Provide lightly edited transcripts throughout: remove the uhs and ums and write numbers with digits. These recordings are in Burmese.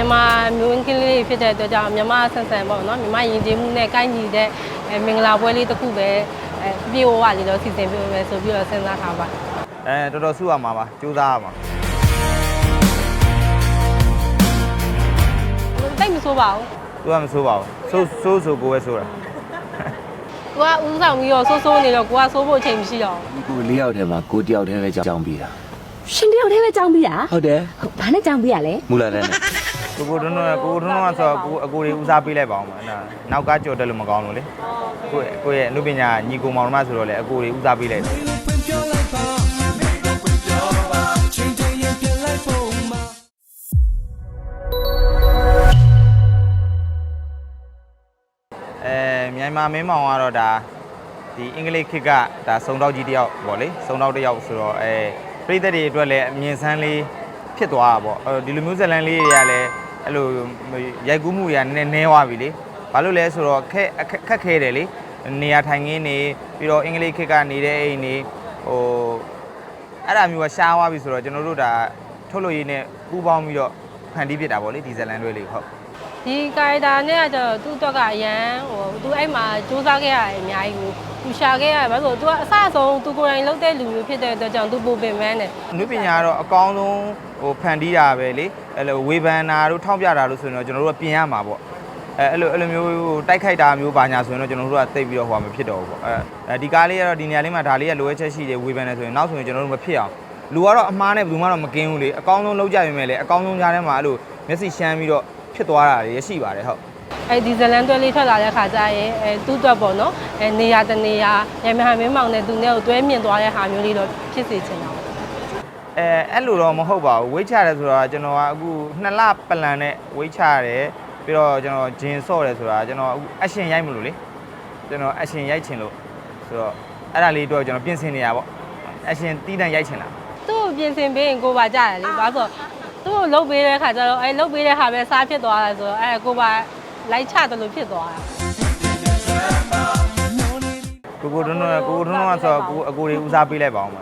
မြန်မာမျိုးကလေးဖြစ်တဲ့အတွက်ကြောင့်မြန်မာဆန်ဆန်ပေါ့နော်မြန်မာယဉ်ကျေးမှုနဲ့ကိုင်းညီတဲ့မင်္ဂလာပွဲလေးတစ်ခုပဲပြေဝဝလေးတော့စီစဉ်ပေးမယ်ဆိုပြီးတော့စဉ်းစားထားပါတော်တော်စုရမှာပါကြိုးစားရမှာတိတ်မဆိုးပါဘူးသူကမဆိုးပါဘူးဆိုးကိုပဲဆိုးတာကိုကဦးဆောင်ပြီးတော့ဆိုးနေတော့ကိုကဆိုးဖို့အချိန်မရှိတော့ဘူးကို၄ယောက်ထဲမှာကိုတယောက်ထဲပဲကြောင်းပြီးတာရှင်တယောက်ထဲပဲကြောင်းပြီးတာဟုတ်တယ်ဘာနဲ့ကြောင်းပြီးရလဲမူလာတဲ့နဲ့ကိုထွန်းကဆိုတော့အကိုတွေဦးစားပေးလိုက်ပါအောင်မနောက်ကကြော်တက်လို့မကောင်းလို့လေကိုရဲ့အနုပညာညီကိုမောင်နှမဆိုတော့လေအကိုတွေဦးစားပေးလိုက်တယ်မြန်မာမင်းမောင်ကတော့ဒါဒီအင်္ဂလိပ်ခေတ်ကဒါစုံတော့ကြီးတယောက်ပေါ့လေစုံတော့တယောက်ဆိုတော့ပြည်သက်တွေအတွက်လည်းအမြင်ဆန်းလေးဖြစ်သွားတာပေါ့ဒီလိုမျိုးဇလန်လေးတွေကလည်းအဲ့လိုရိုက်ကူးမှုတွေကနည်းနည်းသွားပြီလေဘာလို့လဲဆိုတော့ခက်ခဲတယ်လေနေရာထိုင်ခင်းနေပြီးတော့အင်္ဂလိပ်ခေတ်ကနေတဲ့အိမ်နေအဲ့ဒါမျိုးကရှားသွားပြီဆိုတော့ကျွန်တော်တို့ဒါထုတ်လို့ရင်းနဲ့ပူးပေါင်းပြီးတော့ဖန်တီးပြတာပေါ့လေဒီဇလန်တွေလေးဟုတ်ဒီကာရီတာနဲ့ကျတော့သူ့တော့ကအရန်သူအဲ့မှာစူးစမ်းခဲ့ရတယ်အများကြီးကိုသူရှာခဲ့ရတယ်ဘာလို့သူကအစအဆုံးသူကိုယ်တိုင်လုပ်တဲ့လူမျိုးဖြစ်တဲ့အတွက်ကြောင့်သူပိုပင်ပန်းတယ်အနုပညာကတော့အကောင်းဆုံးဖန်တီးတာပဲလေအဲ့လိုဝေဖန်တာတို့ထောက်ပြတာလို့ဆိုရင်တော့ကျွန်တော်တို့ကပြင်ရမှာပေါ့အဲ့လိုမျိုးတိုက်ခိုက်တာမျိုးပါညာဆိုရင်တော့ကျွန်တော်တို့ကသိပြီးတော့ဟိုမဖြစ်တော့ဘူးပေါ့ဒီကားလေးကတော့ဒီနေရာလေးမှာဒါလေးကလိုအပ်ချက်ရှိတယ်ဝေဖန်နေဆိုရင်နောက်ဆိုရင်ကျွန်တော်တို့မဖြစ်အောင်လူကတော့အမှားနဲ့ဘယ်သူမှတော့မကင်းဘူးလေအကောင်းဆုံးလုပ်ကြပြင်မဲ့လေအကောင်းဆုံးကြားထဲမှာအဲ့လိုမျက်စိရှမ်းပြီးတော့ဖြစ်သွားတာတွေရှိပါတယ်ဟုတ်ဒီဇလန်တွဲလေးထွက်လာတဲ့ခါကျရင်သူ့အတွက်ပေါ့နော်နေရာတနေရာရမဟာမင်းမောင်နဲ့သူနဲ့ကိုတွဲမြင်သွားတဲ့ဟာမျိုးလေးတော့ဖြစ်စေချင်တာပေါ့အဲ့လိုတော့မဟုတ်ပါဘူးဝိတ်ချတယ်ဆိုတာကျွန်တော်ကအခု2လပလန်နဲ့ဝိတ်ချရတယ်ပြီးတော့ကျွန်တော်ဂျင်ဆော့တယ်ဆိုတာကျွန်တော်အခုအရှင်ရိုက်မလို့လေကျွန်တော်အရှင်ရိုက်ချင်လို့ဆိုတော့အဲ့ဒါလေးတော့ကျွန်တော်ပြင်ဆင်နေရပေါ့အရှင်တီးတန့်ရိုက်ချင်တာသူ့ကိုပြင်ဆင်ပေးရင်ကိုပါကြတယ်လေဘာလို့သူ့ကိုလုတ်ပေးတဲ့ခါကျတော့လုတ်ပေးတဲ့ဟာပဲစားဖြစ်သွားတယ်ဆိုတော့ကိုပါလိုက်ချတယ်လို့ဖြစ်သွားတာကိုထွန်းကဆိုတော့အကိုတွေဦးစားပေးလိုက်ပါအောင်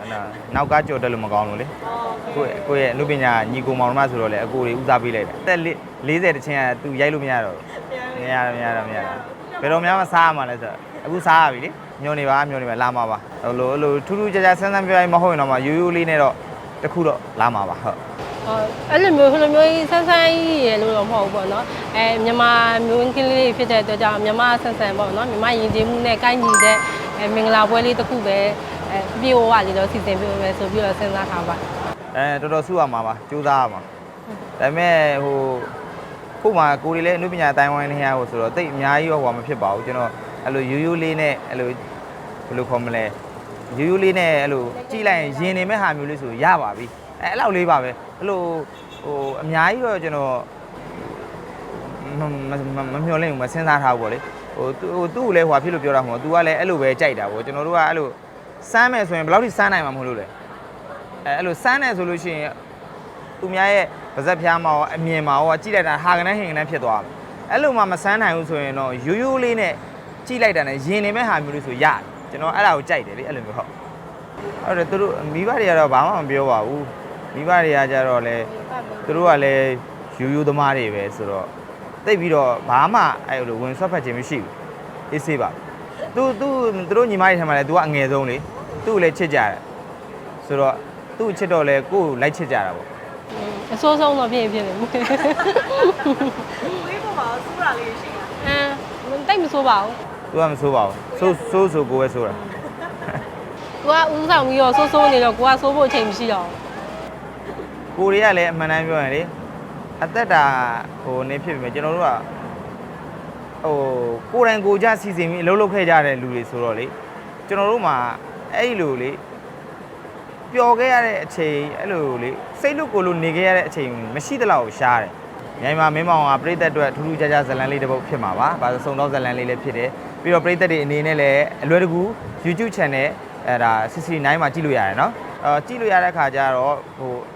နောက်ကကြော်တက်လို့မကောင်းလို့လေကိုရဲ့အနုပညာညီကိုမောင်နှမဆိုတော့လေအကိုတွေဦးစားပေးလိုက်တယ်အသက်40တချင်းကသူရိုက်လို့မရတော့မရဘယ်တော့မှမစားရမှာလဲဆိုတော့အခုစားရပြီလေညွန်နေပါလာမှာပါဟိုလိုထူးထူးခြားခြားဆန်းဆန်းပြောရင်မဟုတ်ရင်တော့မှရိုးရိုးလေးနဲ့တော့တခုတော့လာမှာပါဟုတ်အဲ့လိုမျိုးဆန်းဆန်းကြီးရလို့တော့မဟုတ်ဘူးပေါ့နော်မြန်မာမျိုးကလေးဖြစ်တဲ့အတွက်ကြောင့်မြန်မာဆန်းဆန်ပေါ့နော်မြန်မာယဉ်ကျေးမှုနဲ့ကိုင်းညီတဲ့မင်္ဂလာပွဲလေးတစ်ခုပဲပြေဝဝလေးတော့စီစဉ်ပေးမယ်ဆိုပြီးတော့စဉ်းစားထားပါတော်တော်စုရမှာပါကြိုးစားရမှာဒါပေမဲ့ခုမှကိုယ်တွေလည်းအနုပညာအတိုင်းဝိုင်းလေးဟိုဆိုတော့တိတ်အများကြီးတော့ဟိုမဖြစ်ပါဘူးကျွန်တော်အဲ့လိုရိုးလေးနဲ့အဲ့လိုဘယ်လိုခေါ်မလဲရိုးလေးနဲ့အဲ့လိုကြည့်လိုက်ရင်နေမဲ့ဟာမျိုးလေးဆိုရပါပြီအဲ့လောက်လေးပါပဲအဲ့လိုအများကြီးတော့ကျွန်တော်မမျှော်လင့်ဘူးမစဉ်းစားထားဘူးပေါ့လေသူ့ကိုလည်းဟိုဖြစ်လို့ပြောတာမဟုတ် तू ကလည်းအဲ့လိုပဲကြိုက်တာပေါ့ကျွန်တော်တို့ကအဲ့လိုစမ်းမယ်ဆိုရင်ဘယ်လောက်ထိစမ်းနိုင်မှာမဟုတ်လို့လဲအဲ့လိုစမ်းတယ်ဆိုလို့ရှိရင်သူများရဲ့ပါဇက်ဖျားမှာရောအမြင်မှာရောကြည့်လိုက်တာဟာကနေဟင်ကနေဖြစ်သွားတယ်အဲ့လိုမှမစမ်းနိုင်ဘူးဆိုရင်တော့ရိုးလေးနဲ့ကြည့်လိုက်တာနဲ့ရင်နေမဲ့ဟာမျိုးလေးဆိုရတယ်ကျွန်တော်အဲ့ဒါကိုကြိုက်တယ်လေအဲ့လိုမျိုးဟုတ်အဲ့တော့သူတို့မိဘတွေကတော့ဘာမှမပြောပါဘူးမိဘတွေကကြတော့လေသူတို့ကလည်းရိုးသမားတွေပဲဆိုတော့သိပြီးတော့ဘာမှအဲ့လိုဝင်ဆွတ်ဖက်ခြင်းမရှိဘူးအေးဆေးပါသူတို့ညီမတွေထဲမှာလည်း तू ကအငယ်ဆုံးလေသူ့ကိုလည်းချစ်ကြတယ်ဆိုတော့သူ့ချစ်တော့လေကိုယ့်ကိုလိုက်ချစ်ကြတာပေါ့အစိုးဆုံးတော့ဖြစ်နေမှုဝေးပေါ်မှာစိုးတာလေးရှိတာတိတ်မဆိုးပါဘူး तू ကမဆိုးပါဘူးဆိုးကိုပဲဆိုးတာသူကဦးဆောင်ပြီးတော့ဆိုးနေတော့ကိုကဆိုးဖို့အချိန်မရှိတော့ကိုတွေကလည်းအမှန်တမ်းပြောရင်လေအသက်တာနေဖြစ်ပြီကျွန်တော်တို့ကကိုယ်တိုင်ကိုကြစီစဉ်ပြီးအလုပ်လုပ်ခဲ့ကြတဲ့လူတွေဆိုတော့လေကျွန်တော်တို့မှာအဲ့လိုလေပျော်ခဲ့ရတဲ့အချိန်အဲ့လိုလေစိတ်လွတ်ကိုလို့နေခဲ့ရတဲ့အချိန်မရှိသလောက်ရှားတယ်မြန်မာမင်းမောင်ကပြည်သက်အတွက်ထူးထူးခြားခြားဇလန်လေးတစ်ပုဒ်ဖြစ်မှာပါ။ဘာလို့စုံတော့ဇလန်လေးလည်းဖြစ်တယ်။ပြီးတော့ပြည်သက်တွေအနေနဲ့လည်းအလွယ်တကူ YouTube channel အဲ့ဒါ CC9 မှာကြည့်လို့ရတယ်နော်။ကြည့်လို့ရတဲ့အခါကျတော့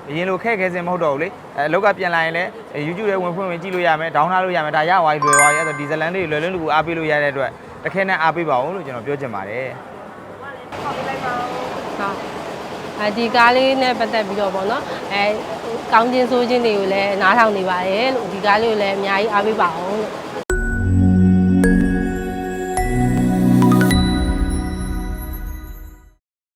အရင်လိုခက်ခဲစင်မဟုတ်တော့ဘူးလေ။အလောက်ကပြန်လာရင်လည်း YouTube ထဲဝင်ဖွင့်ဝင်ကြည့်လို့ရမယ်။ဒေါင်းထားလို့ရမယ်။ဒါရဝိုင်းလွယ်သွားပြီ။အဲ့တော့ဒီဇလန်လေးလွယ်လွယ်တကူအားပေးလို့ရတဲ့အတွက်တခဲနဲ့အားပေးပါအောင်လို့ကျွန်တော်ပြောချင်ပါတယ်။ ဟုတ်ပြီလိုက်ပါဦး။ ဟုတ် ဒီကားလေးနဲ့ပတ်သက်ပြီးတော့ပေါ့နော်ကောင်းခြင်းဆိုးခြင်းတွေကိုလည်းနားထောင်နေပါရဲ့လို့ဒီကားလေးကိုလည်းအများကြီးအားပေးပါအောင်လို့